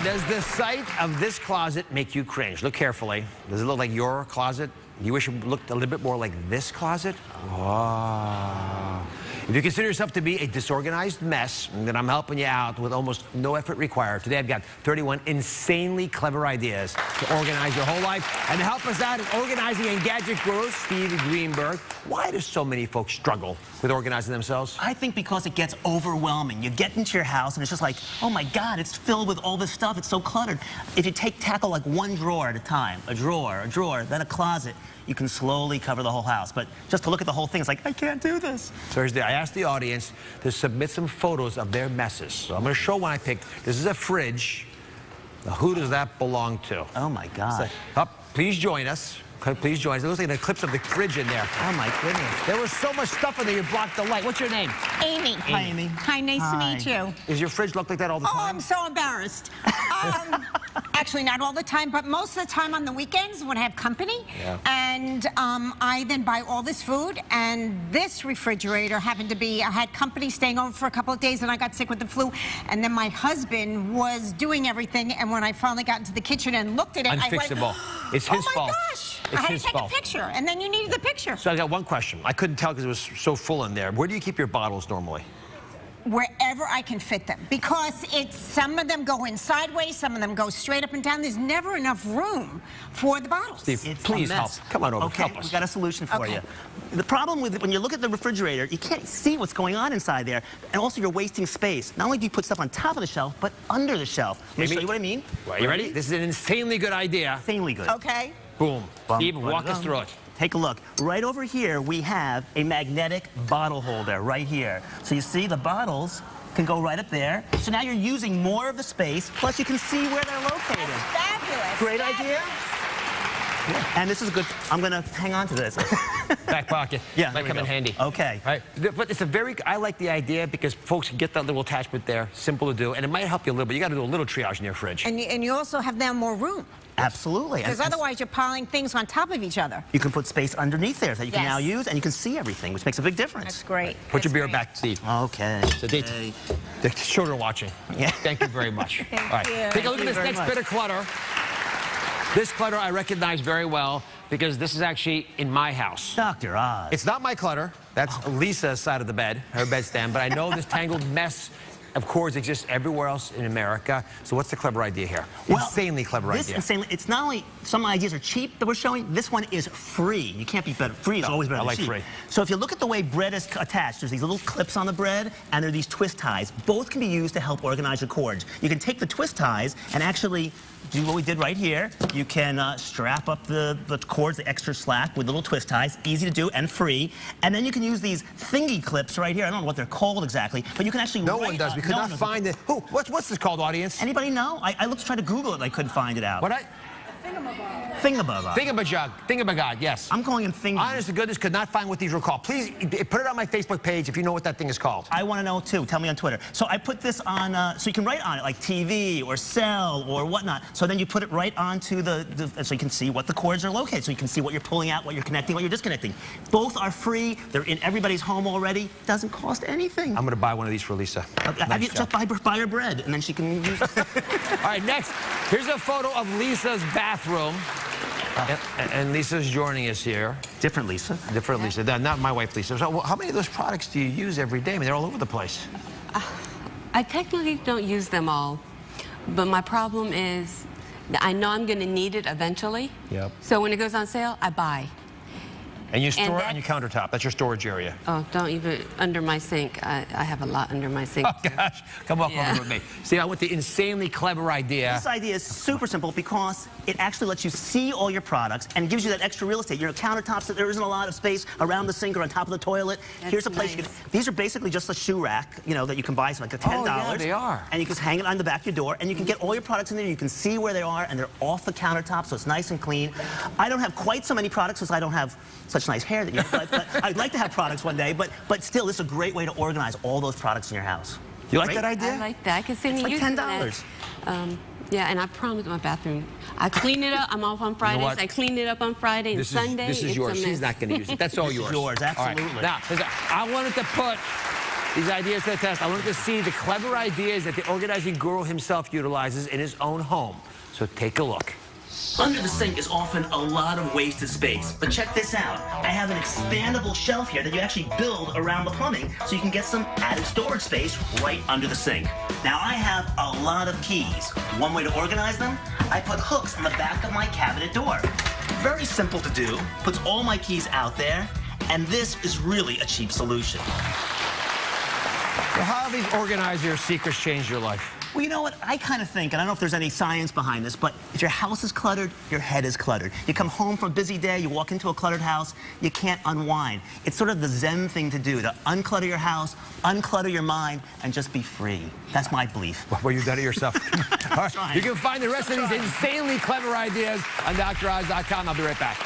does the sight of this closet make you cringe? Look carefully. Does it look like your closet? You wish it looked a little bit more like this closet? Oh. If you consider yourself to be a disorganized mess, then I'm helping you out with almost no effort required. Today I've got 31 insanely clever ideas to organize your whole life. And to help us out is organizing and gadget guru Steve Greenberg. Why do so many folks struggle with organizing themselves? I think because it gets overwhelming. You get into your house and it's just like, oh my God, it's filled with all this stuff. It's so cluttered. If you tackle like one drawer at a time, a drawer, then a closet, you can slowly cover the whole house. But just to look at the whole thing, it's like, I can't do this. Thursday, I asked the audience to submit some photos of their messes. So I'm going to show one I picked. This is a fridge. Now, who does that belong to? Oh, my God. So, please join us. Please join us. It looks like an eclipse of the fridge in there. Oh, my goodness. There was so much stuff in there, you blocked the light. What's your name? Amy. Hi, Amy. Hi, nice to meet you. Does your fridge look like that all the time? Oh, I'm so embarrassed. Actually, not all the time, but most of the time on the weekends when I have company. Yeah. And I then buy all this food, and this refrigerator happened to be, I had company staying over for a couple of days, and I got sick with the flu. And then my husband was doing everything, and when I finally got into the kitchen and looked at it, Unfixable. I went, it's his fault. Oh my gosh! I had to take a picture, and then you needed the picture. So I got one question. I couldn't tell because it was so full in there. Where do you keep your bottles normally? Wherever I can fit them, because some of them go in sideways, some of them go straight up and down. There's never enough room for the bottles. Steve, please help. Come on over. Okay, help us. We've got a solution for you. The problem with when you look at the refrigerator, you can't see what's going on inside there, and also you're wasting space. Not only do you put stuff on top of the shelf, but under the shelf. Let me show you what I mean. Are you ready? This is an insanely good idea. Insanely good. Okay. Boom. Steve, walk us through it. Take a look. Right over here, we have a magnetic bottle holder right here. So you see the bottles can go right up there. So now you're using more of the space, plus you can see where they're located. That's fabulous. Great idea. Yeah. And this is good. I'm going to hang on to this. Back pocket. Yeah. Might come in handy. Okay. Right. But it's I like the idea because folks can get that little attachment there, simple to do, and it might help you a little bit. You got to do a little triage in your fridge. And you also have now more room. Absolutely. Because otherwise you're piling things on top of each other. You can put space underneath there that you can now use, and you can see everything, which makes a big difference. That's great. Put your beer back, Steve. Okay. So the children are watching. Yeah. Thank you very much. Thank All right. you. Take a look at this next bit of clutter. This clutter I recognize very well because this is actually in my house. Dr. Oz. It's not my clutter. That's Lisa's side of the bed, her bedstand. But I know this tangled mess of cords exists everywhere else in America. So what's the clever idea here? Well, insanely clever idea. It's not only some ideas are cheap that we're showing, this one is free. You can't be better. Free is always better than cheap. I like free. So if you look at the way bread is attached, there's these little clips on the bread, and there are these twist ties. Both can be used to help organize your cords. You can take the twist ties and actually do what we did right here. You can strap up the cords, the extra slack, with little twist ties. Easy to do and free. And then you can use these thingy clips right here. I don't know what they're called exactly, but you can actually No one does. We could not find it. What's this called, audience? Anybody know? I looked to try to Google it and I couldn't find it out. Thingamabog. Thingamabog, yes. I'm calling him thingy. Honest to goodness, could not find what these were called. Please put it on my Facebook page if you know what that thing is called. I want to know too. Tell me on Twitter. So I put this on, so you can write on it like TV or cell or whatnot. So then you put it right onto so you can see what the cords are located. So you can see what you're pulling out, what you're connecting, what you're disconnecting. Both are free. They're in everybody's home already. Doesn't cost anything. I'm going to buy one of these for Lisa. Just buy her bread and then she can use it. All right, next. Here's a photo of Lisa's bathroom. And Lisa's joining us here. Different Lisa. Different Lisa. Not my wife, Lisa. So how many of those products do you use every day? I mean, they're all over the place. I technically don't use them all, but my problem is that I know I'm going to need it eventually. Yep. So when it goes on sale, I buy. And you store it on your countertop. That's your storage area. Oh, don't even under my sink. I have a lot under my sink. Oh, gosh. Come walk over with me. See, I went the insanely clever idea. This idea is super simple because it actually lets you see all your products and gives you that extra real estate. Your countertops, there isn't a lot of space around the sink or on top of the toilet. Here's a place you can, these are basically just a shoe rack, you know, that you can buy for like $10. Oh, yeah, they are. And you can hang it on the back of your door, and you can get all your products in there. You can see where they are, and they're off the countertop, so it's nice and clean. I don't have quite so many products because I don't have such nice hair that you have, but I'd like to have products one day, but still, this is a great way to organize all those products in your house. You like that idea? I like that. I can see you like $10. Yeah, and I promise my bathroom. I clean it up. I'm off on Fridays. You know I clean it up on Friday and Sunday. This is yours. She's not going to use it. That's all yours. This is yours, absolutely. Right. Now, I wanted to put These ideas to the test. I wanted to see the clever ideas that the organizing guru himself utilizes in his own home. So take a look. Under the sink is often a lot of wasted space, but check this out. I have an expandable shelf here that you actually build around the plumbing so you can get some added storage space right under the sink. Now I have a lot of keys. One way to organize them, I put hooks on the back of my cabinet door. Very simple to do, puts all my keys out there, and this is really a cheap solution. So how have these organizer secrets changed your life? Well, you know what? I kind of think, and I don't know if there's any science behind this, but if your house is cluttered, your head is cluttered. You come home from a busy day, you walk into a cluttered house, you can't unwind. It's sort of the Zen thing to do, to unclutter your house, unclutter your mind, and just be free. That's my belief. Well, you've done it yourself. All right. You can find the rest of these insanely clever ideas on DrOz.com. I'll be right back.